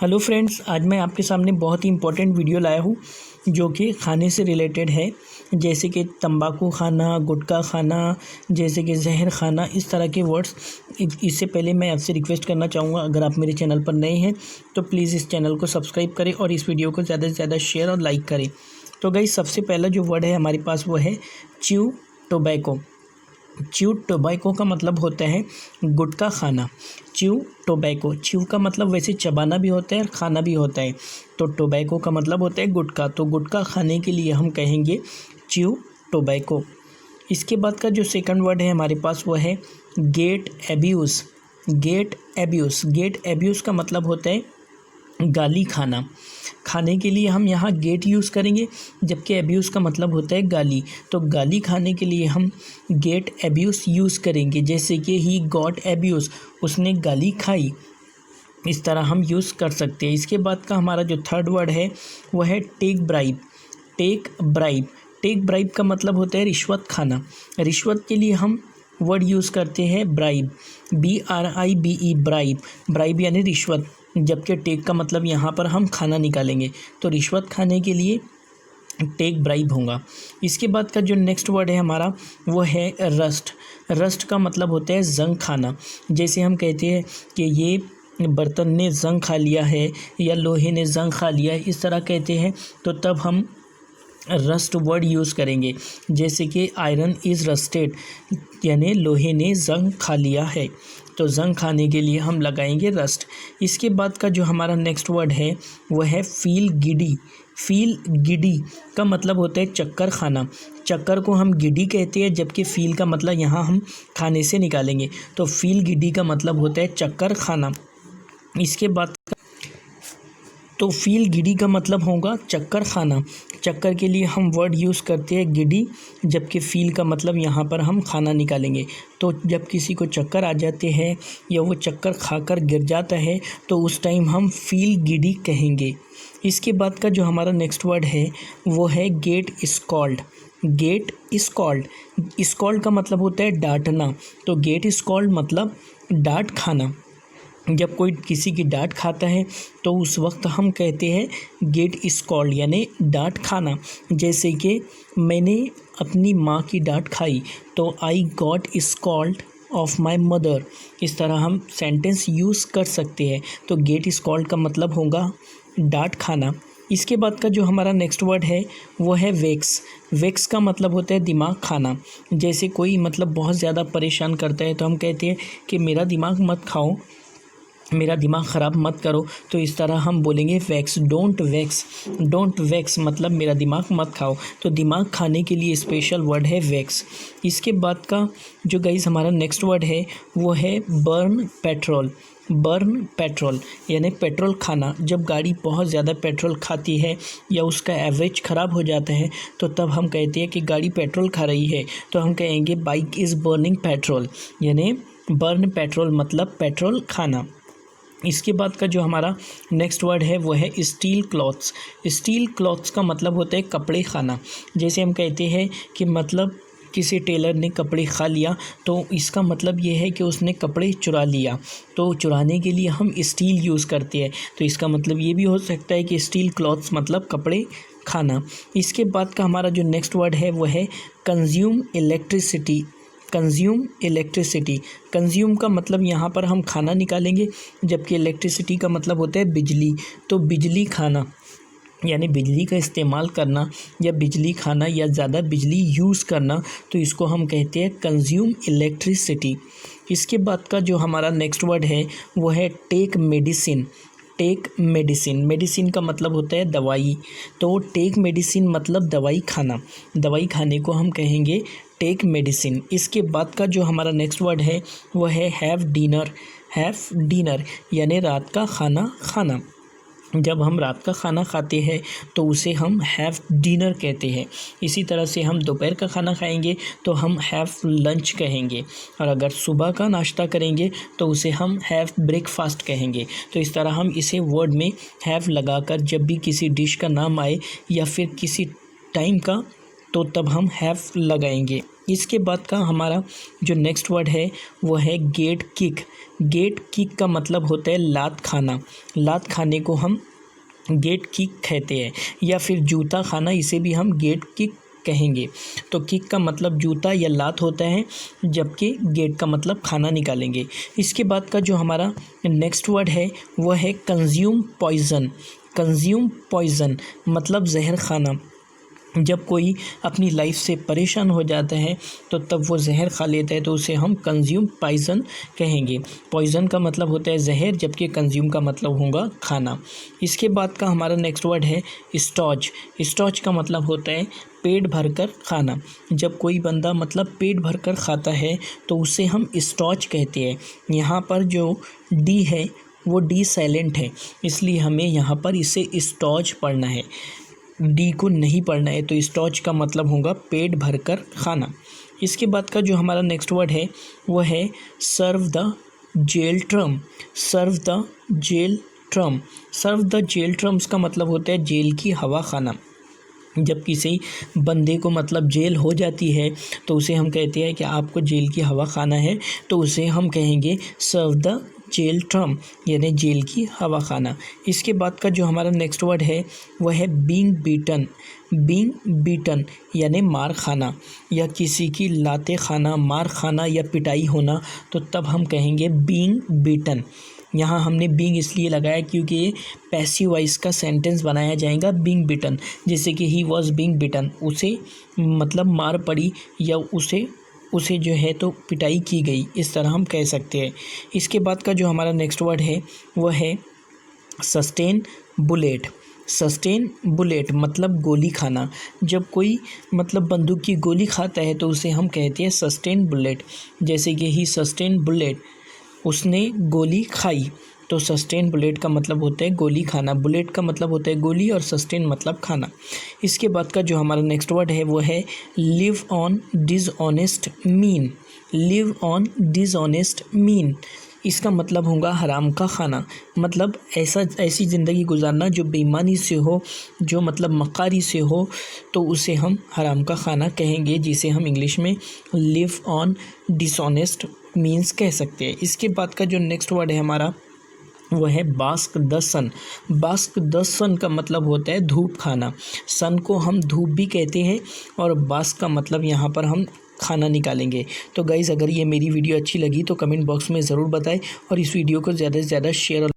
Hello friends, आज मैं आपके सामने बहुत ही इम्पोर्टेंट वीडियो लाया हूँ जो कि खाने से रिलेटेड है। जैसे कि तंबाकू खाना, गुटखा खाना, जैसे कि जहर खाना, इस तरह के वर्ड्स। इससे पहले मैं आपसे रिक्वेस्ट करना चाहूँगा, अगर आप मेरे चैनल पर नए हैं तो प्लीज़ इस चैनल को सब्सक्राइब करें और इस वीडियो को ज़्यादा से ज़्यादा शेयर और लाइक करें। तो गाइस, सबसे पहला जो वर्ड है हमारे पास वो है च्यू टोबैको। च्यू टोबैको का मतलब होता है गुटखा खाना। च्यू टोबैको, च्यू का मतलब वैसे चबाना भी होता है और खाना भी होता है, तो टोबैको का मतलब होता है गुटखा। तो गुटखा खाने के लिए हम कहेंगे च्यू टोबैको। इसके बाद का जो सेकंड वर्ड है हमारे पास वो है get abuse. Get abuse, get abuse का मतलब होता है गाली खाना। खाने के लिए हम यहाँ गेट यूज़ करेंगे, जबकि एब्यूज़ का मतलब होता है गाली। तो गाली खाने के लिए हम गेट एब्यूज़ यूज़ करेंगे, जैसे कि ही गॉट एब्यूज़, उसने गाली खाई। इस तरह हम यूज़ कर सकते हैं। इसके बाद का हमारा जो थर्ड वर्ड है वह है take bribe. Take bribe, take bribe का मतलब होता है रिश्वत खाना। रिश्वत के लिए हम वर्ड यूज़ करते हैं ब्राइब, BRIBE, ब्राइब। ब्राइब यानी रिश्वत, जबकि टेक का मतलब यहाँ पर हम खाना निकालेंगे, तो रिश्वत खाने के लिए टेक ब्राइब होगा। इसके बाद का जो नेक्स्ट वर्ड है हमारा वो है रस्ट। रस्ट का मतलब होता है जंग खाना। जैसे हम कहते हैं कि ये बर्तन ने जंग खा लिया है या लोहे ने जंग खा लिया है, इस तरह कहते हैं, तो तब हम रस्ट वर्ड यूज़ करेंगे। जैसे कि आयरन इज़ रस्टेड, यानी लोहे ने जंग खा लिया है, तो जंग खाने के लिए हम लगाएंगे रस्ट। इसके बाद का जो हमारा नेक्स्ट वर्ड है वह है फील गिडी। फील गिडी का मतलब होता है चक्कर खाना। चक्कर को हम गिडी कहते हैं, जबकि फील का मतलब यहाँ हम खाने से निकालेंगे, तो फील गिडी का मतलब होता है चक्कर खाना। इसके बाद तो फील गिडी का मतलब होगा चक्कर खाना। चक्कर के लिए हम वर्ड यूज़ करते हैं गिडी, जबकि फील का मतलब यहाँ पर हम खाना निकालेंगे। तो जब किसी को चक्कर आ जाते हैं या वो चक्कर खाकर गिर जाता है तो उस टाइम हम फील गिडी कहेंगे। इसके बाद का जो हमारा नेक्स्ट वर्ड है वो है get scold. Get scold, scold का मतलब होता है डांटना, तो गेट स्कॉल्ड मतलब डांट खाना। जब कोई किसी की डांट खाता है तो उस वक्त हम कहते हैं गेट स्कॉल्ड, यानी डांट खाना। जैसे कि मैंने अपनी माँ की डांट खाई, तो I got scold of my mother. इस तरह हम सेंटेंस यूज़ कर सकते हैं। तो गेट स्कॉल्ड का मतलब होगा डांट खाना। इसके बाद का जो हमारा नेक्स्ट वर्ड है वो है वेक्स। वेक्स का मतलब होता है दिमाग खाना। जैसे कोई मतलब बहुत ज़्यादा परेशान करता है तो हम कहते हैं कि मेरा दिमाग मत खाओ, मेरा दिमाग ख़राब मत करो, तो इस तरह हम बोलेंगे wax, don't wax. Don't wax मतलब मेरा दिमाग मत खाओ, तो दिमाग खाने के लिए स्पेशल वर्ड है वैक्स। इसके बाद का जो गाइस हमारा नेक्स्ट वर्ड है वो है बर्न पेट्रोल। बर्न पेट्रोल यानी पेट्रोल खाना। जब गाड़ी बहुत ज़्यादा पेट्रोल खाती है या उसका एवरेज ख़राब हो जाता है तो तब हम कहते हैं कि गाड़ी पेट्रोल खा रही है, तो हम कहेंगे बाइक इज़ बर्निंग पेट्रोल, यानी बर्न पेट्रोल मतलब पेट्रोल खाना। इसके बाद का जो हमारा नेक्स्ट वर्ड है वो है स्टील क्लॉथ्स। स्टील क्लॉथ्स का मतलब होता है कपड़े खाना। जैसे हम कहते हैं कि मतलब किसी टेलर ने कपड़े खा लिया, तो इसका मतलब ये है कि उसने कपड़े चुरा लिया, तो चुराने के लिए हम स्टील यूज़ करते हैं, तो इसका मतलब ये भी हो सकता है कि स्टील क्लॉथ्स मतलब कपड़े खाना। इसके बाद का हमारा जो नेक्स्ट वर्ड है वो है consume electricity. Consume electricity, consume का मतलब यहाँ पर हम खाना निकालेंगे, जबकि इलेक्ट्रिसिटी का मतलब होता है बिजली। तो बिजली खाना यानी बिजली का इस्तेमाल करना या बिजली खाना या ज़्यादा बिजली यूज़ करना, तो इसको हम कहते हैं कंज्यूम इलेक्ट्रिसिटी। इसके बाद का जो हमारा नेक्स्ट वर्ड है वो है take medicine. Take medicine, medicine का मतलब होता है दवाई, तो टेक मेडिसिन मतलब दवाई खाना। दवाई खाने को हम कहेंगे टेक मेडिसिन। इसके बाद का जो हमारा नेक्स्ट वर्ड है वो है हैव डिनर। हैव डिनर यानी रात का खाना खाना। जब हम रात का खाना खाते हैं तो उसे हम हैव डिनर कहते हैं। इसी तरह से हम दोपहर का खाना खाएंगे तो हम हैव लंच कहेंगे, और अगर सुबह का नाश्ता करेंगे तो उसे हम हैव ब्रेकफास्ट कहेंगे। तो इस तरह हम इसे वर्ड में हैव लगाकर जब भी किसी डिश का नाम आए या फिर किसी टाइम का, तो तब हम हैव लगाएंगे। इसके बाद का हमारा जो नेक्स्ट वर्ड है वो है गेट किक। गेट किक का मतलब होता है लात खाना। लात खाने को हम गेट किक कहते हैं, या फिर जूता खाना, इसे भी हम गेट किक कहेंगे। तो किक का मतलब जूता या लात होता है, जबकि गेट का मतलब खाना निकालेंगे। इसके बाद का जो हमारा नेक्स्ट वर्ड है वह है कंज्यूम पॉइज़न। कंज्यूम पॉइज़न मतलब जहर खाना। जब कोई अपनी लाइफ से परेशान हो जाता है तो तब वो जहर खा लेता है, तो उसे हम कंज्यूम पॉइज़न कहेंगे। पॉइज़न का मतलब होता है जहर, जबकि कंज्यूम का मतलब होगा खाना। इसके बाद का हमारा नेक्स्ट वर्ड है स्टॉच। स्टॉच का मतलब होता है पेट भरकर खाना। जब कोई बंदा मतलब पेट भरकर खाता है तो उसे हम स्टॉच कहते हैं। यहाँ पर जो डी है वो डी साइलेंट है, इसलिए हमें यहाँ पर इसे स्टॉच पढ़ना है, डी को नहीं पढ़ना है। तो स्टॉच का मतलब होगा पेट भरकर खाना। इसके बाद का जो हमारा नेक्स्ट वर्ड है वो है serve the jail term. Serve the jail term. Serve the jail terms का मतलब होता है जेल की हवा खाना। जब किसी बंदे को मतलब जेल हो जाती है तो उसे हम कहते हैं कि आपको जेल की हवा खाना है, तो उसे हम कहेंगे सर्व द जेल ट्रम, यानी जेल की हवा खाना। इसके बाद का जो हमारा नेक्स्ट वर्ड है वह है बीइंग बीटन। बीइंग बीटन यानी मार खाना, या किसी की लाते खाना, मार खाना या पिटाई होना, तो तब हम कहेंगे बीइंग बीटन। यहाँ हमने बीइंग इसलिए लगाया क्योंकि ये पैसिव वॉइस का सेंटेंस बनाया जाएगा बीइंग बिटन। जैसे कि ही वॉज बीइंग बिटन, उसे मतलब मार पड़ी या उसे जो है तो पिटाई की गई, इस तरह हम कह सकते हैं। इसके बाद का जो हमारा नेक्स्ट वर्ड है वह है सस्टेन बुलेट। सस्टेन बुलेट मतलब गोली खाना। जब कोई मतलब बंदूक की गोली खाता है तो उसे हम कहते हैं सस्टेन बुलेट। जैसे कि ही सस्टेन बुलेट, उसने गोली खाई, तो सस्टेन बुलेट का मतलब होता है गोली खाना। बुलेट का मतलब होता है गोली और सस्टेन मतलब खाना। इसके बाद का जो हमारा नेक्स्ट वर्ड है वो है live on dishonest mean. Live on dishonest mean, इसका मतलब होगा हराम का खाना। मतलब ऐसी ज़िंदगी गुजारना जो बेईमानी से हो, जो मतलब मक्कारी से हो, तो उसे हम हराम का खाना कहेंगे, जिसे हम इंग्लिश में लिव ऑन डिसऑनेस्ट मीन्स कह सकते हैं। इसके बाद का जो नेक्स्ट वर्ड है हमारा वो है bask the sun. Bask the sun का मतलब होता है धूप खाना। सन को हम धूप भी कहते हैं और बास्क का मतलब यहाँ पर हम खाना निकालेंगे। तो गाइज़, अगर ये मेरी वीडियो अच्छी लगी तो कमेंट बॉक्स में ज़रूर बताएं और इस वीडियो को ज़्यादा से ज़्यादा शेयर